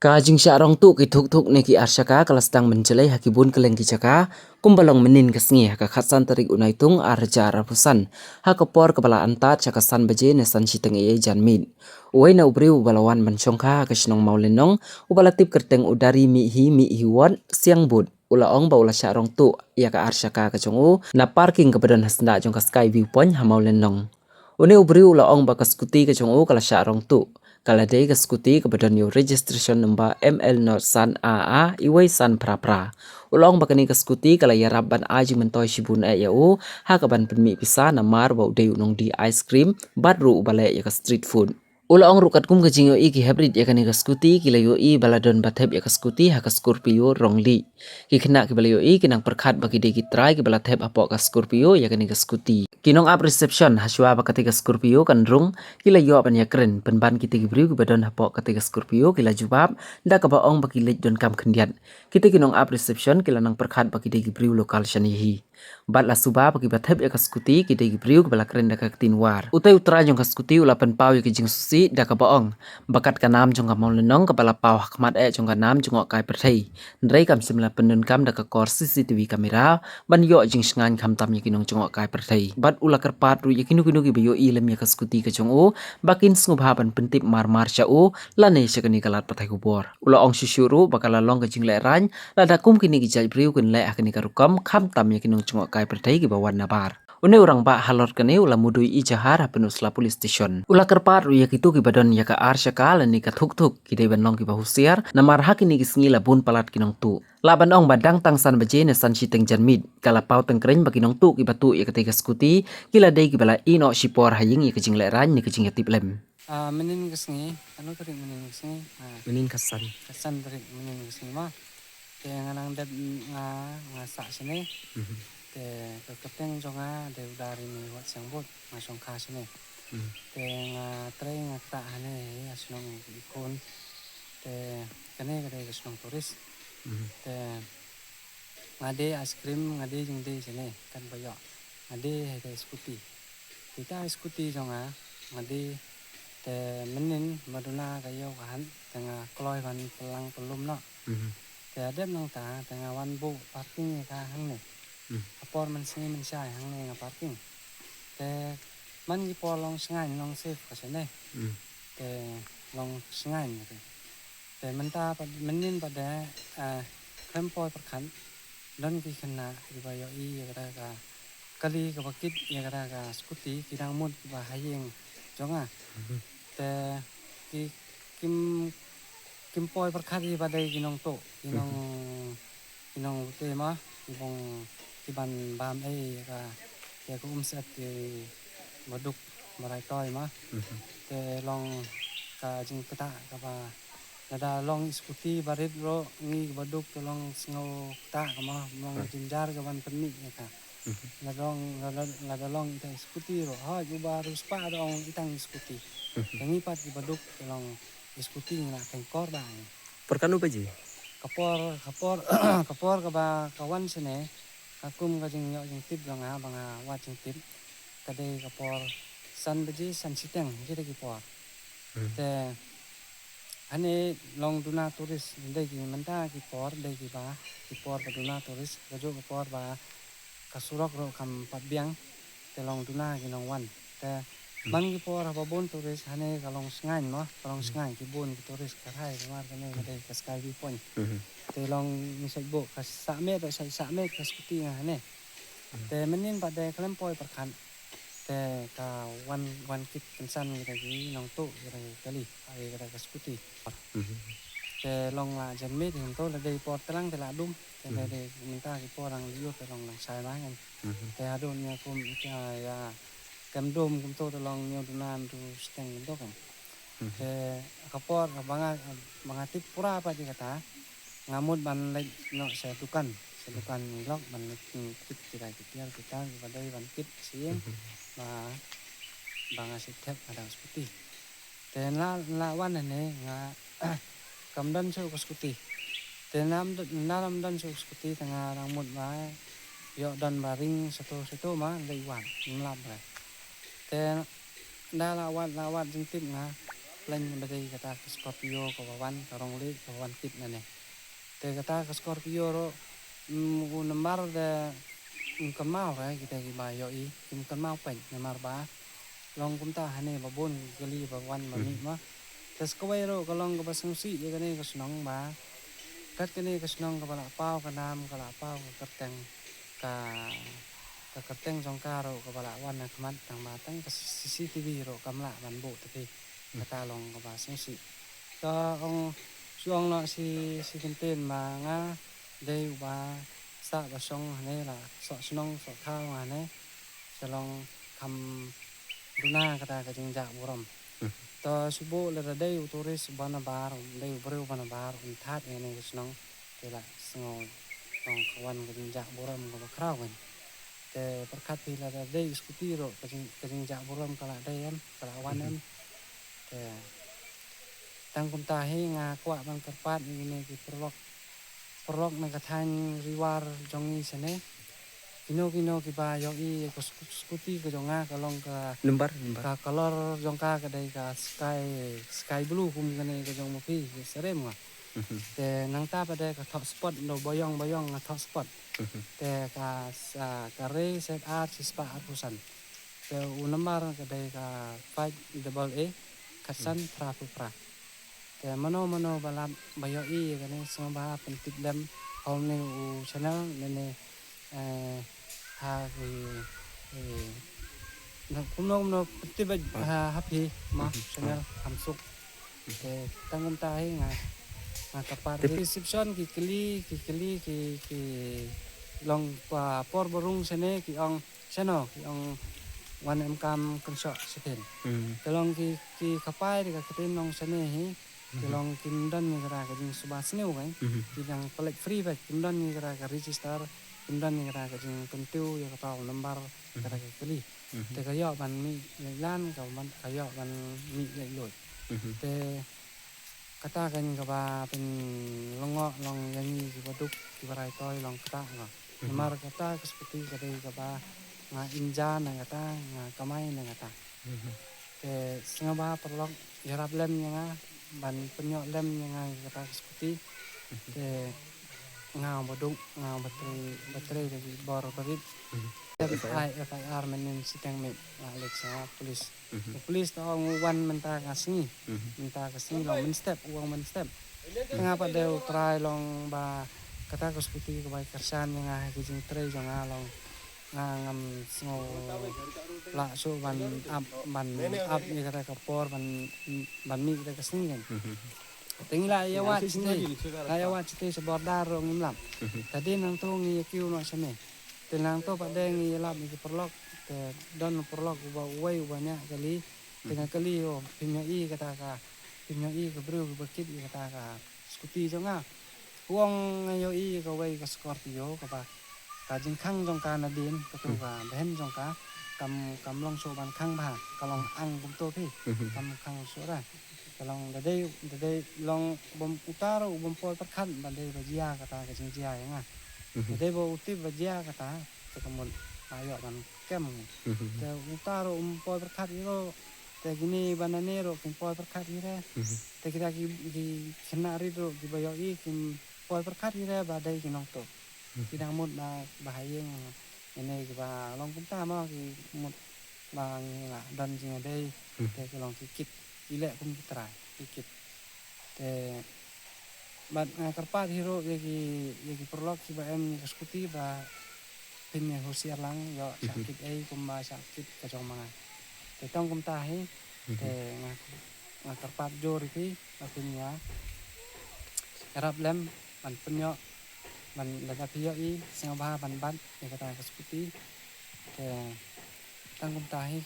Kajing syarong tu ki thuk ne ki arsyaka kalastang menjelai hakibun keleng ki jaka kumbalong menin kesngi haka khatsan tarik unai tung arja rapusan hakapor kepala antat cakasan beje nesan siteng e janmin uai na ubriu balawan mensyongka kesnong maulenong ubalatip kerteng udari mi hi won siang bud ula ong ba ula syarong tu ya ka arsyaka kejongu na parking kebadan hasna jong ka sky viewpoint hamaulenong une ubriu ula ong ba kaskuti kejongu kala syarong tu kala day kaskuti kebadan yo registration number ML not san AA iway san pra ulong bakani kaskuti kala ya rabban aji mentoy shibun ya u hakaban penmi pisa namar bau day unong di ice cream badru ubale ya ka street food ulong rukat kum kajing yo iki hybrid ya kani kaskuti kila yo i baladon bathep ya kaskuti haka scorpio rongli ki kena ki bala yo i kinang perkhat bagi day ki try ki balatep apok ka scorpio ya kani kaskuti kinong up reception haswa bakati ka scorpio kan rung kila yo apan ya keren penban kita gibriu badon hapok ketika Scorpio kila jubab nda ka baong bagi lej don kam kendiat kita kinong up reception kila nang perkhat bagi de gibriu lokal shanihi bat la suba bagi bathep ya kaskuti kita gibriu bala keren da ka tinwar utai utra jong kaskuti ulapan pau ya kijing susi da ka baong bakat ka nam jong ka lenong kepala pau hakmat jong ka nam jong kai perthei ndrei kam simla penun kam da ka kor CCTV kamera ban yo jing sngan kam tam ya kinong jong kai perthei bat ula kerpat ru ya kinu ki bayo i lem ya kaskuti ka jong o bakin sngubhaban pentip mar syau lane syakani kalat patai kubor ula ong syusyuru bakala long ka jingle rany lada kum kini ki jai briu kun le akani karukam kham tam ya kinong chungok kai pertai ki bawan nabar une urang ba halor kene ula mudui i jahar penusla police station ula kerpat ru ya kitu ki badon ya ka ar syakal ni ka thuk ki de ban long ki bahusiar namar hakini ki sngi labun palat kinong tu laban ong badang tangsan beje ne san siteng janmid kala pau tengkring bagi nong tu ki batu ya ketika skuti kila dei ki bala ino sipor haying ya kejing le rany ni kejing ya tiplem Menin kesini, anu tadi menin kesini. menin kasan Kesan tadi menin kesini mah. Te nganang dat ngasak sini. Te keketeng jonga de udari ni wat sang bot masong ka sini. Te ngatre ngata hane asunong ikon. Te kene kene asunong turis. Te ngade ice cream ngade jeng de sini kan bayo. Ngade hede skuti. Kita skuti jonga ngade te menin maduna kayo kan tengah kloy van pelang pelum no te adem nang ta tengah wan bu parking ka hang ne apor man singi man sai hang ne parking te man gi por long sngai long safe ka sene te long sngai ne te man ta menin pada krempoi perkan don ki kena di bayo i ka ka kali ka bakit ya ka skuti kidang mut ba hayeng jonga te kim poi perkhari badai ginong to ginong te ma ibong tiban bam ka ya ko umsat ke baduk marai toy ma te long ka jing kata ka ba ada long skuti barit ro ngi baduk to long sngo ta ka ma long jinjar ka ban penni ka ngadalong itang skuti ro ha ju baru spa dong itang skuti tangi pat di baduk long skuti na kengkor bang perkanu baje kapor ka ba kawan sene kakum ka jing yo jing tip bang wat jing tip kade kapor san baje san siteng jere ki por te ane long duna turis dei ki manta ki por dei ki ba ki por ka duna turis ka jo por ba kasurok ro kam patbiang telong duna ginong wan te man gi por ba bon turis hane kalong sngan no kalong sngan ki bon ki turis ka hai mar kane kade ka sky view point telong ni bo ka sa me ka skuti hane te menin ba de klem poi perkan te ka wan kit pensan gi nong tu kali ai ka skuti te long la jan me thì tôi là đây por telang te la dum te de minta ki por ang liu te long nang sai ma kan te adon nya kum ya kam dum kum to long nyo dunan tu steng do kan te kapor banga tip pura apa di kata ngamut ban lek no se dukan lok ban kit tirai kitiar kita badai ban kit sing ba banga sitep adang seperti te la wan ne nga kamdan so skuti te nam dan so skuti tengah rambut ba yo dan baring satu ma lei wan lap ba te da la wat jing tip nga plan badai kata ke Scorpio ke bawan karong le ke bawan tip nane te kata ke Scorpio ro namar de kan mau ra kita ki ba yo I kan mau pen namar ba long kum ta hane ba bon gali ba wan ba mi ma tes ko ro ka long ka ba sung si ye kane ka snong ba kat kane ka snong ka ba la pau ka nam ka la pau ka kerteng ka kerteng jong ka ro ka ba la wan na kman tang ma tang ka CCTV ro kam la ban bo te kata long ka ba sung si ka ong suong no si kenten ma nga dei ba sa ba song hane la so snong so khao hane salong kam duna kata ka jing ja buram to subo le dei utoris bana bar dei breu bana bar that ene snong tela sngo tong kawan ka jing ja buram ka krau kan te perkat la dei skuti ro ka jing ja buram kala dei em kala wan em te tang kum ta he nga kwa bang kerpat ini ki perlok na kathan riwar jongi sene kino ki ba yo I ko skuti ko jonga ka long ka Lembar. ka color jong ka dai ka sky blue kum kane ka jong mo pi serem nga te nang ta pa de ka top spot no boyong nga top spot te ka re set art spa arpusan te unamar ka dai ka 5AA kasan pra pra te mano balam bayo I kane samba pentip dam hom ne u channel ne ha nó cũng nó tiếp bên happy mà channel hamsuk ke tangum tahi nga kapar reception ki kili long pa por borung sene ki ong seno ki ong wan em kam kensho siten kelong ki kapai di ka keten long sene hi kelong kindan ni kara ka jing subas neu kan ki dang pelek free ba kindan ni kara ka register kindan ni kara ka jing kentiu ya ka taw lembar kara ka kili te ka yo ban mi lan ka man ka yo ban mi le loi te kata kan ka ba pen longo long yani ki baduk ki barai toy long kata nga mar kata ka seperti ka dei ka ba nga inja na kata nga kamai na kata te singa ba perlok yarap lem nga ban penyo lem nga kata ka seperti te nga baduk nga baterai dari bor parit FIR menen sitang met Alexa polis tao wan menta kasni long men step ngapa deu try long ba kata ko skuti ko bai kersan nga kijing tray jong long ngam sngo la so ban up ni kata kapor ban mi kata kasni kan tingla ya wat cite sebordar ngim lam tadi nang tu ngi kiu no sene tenang to pak deng ngi lap ni perlok te don perlok ba wei banyak kali tengah kali o pinya I kata ka pinya I ke bro ke kit kata ka skuti jonga uang ngayo I ka wei ka Scorpio ka ba ka jing khang jong ka na din ka tu ka ben jong ka kam long so ban khang ba ka long ang kum to pi kam khang so ra ka long dei long bom utaro bom pol perkhan ban dei ba jia kata ka jing jia nga dei bo utip ba jia kata te kamun ayo ban kem te utaro pol perkhat iro te gini bananero kin pol perkhat ire te kita ki kena ro di bayo I kin pol perkhat ire ba dei kinong to kidang mut ba bahayeng ini ba long kum ta ma ki mut ba nga dan jing dei te ki long kit ile kum tra kit te bat karpat hero yaki perlok ki ba em ni skuti ba pin ne hosiar lang yo sakit kum ba sakit ka jong manga te tong kum ta hi te nga karpat jor ki ba pin ya karap lem ban penyo ban la piyo I singa ba ban ya kata skuti te tang kum ta hi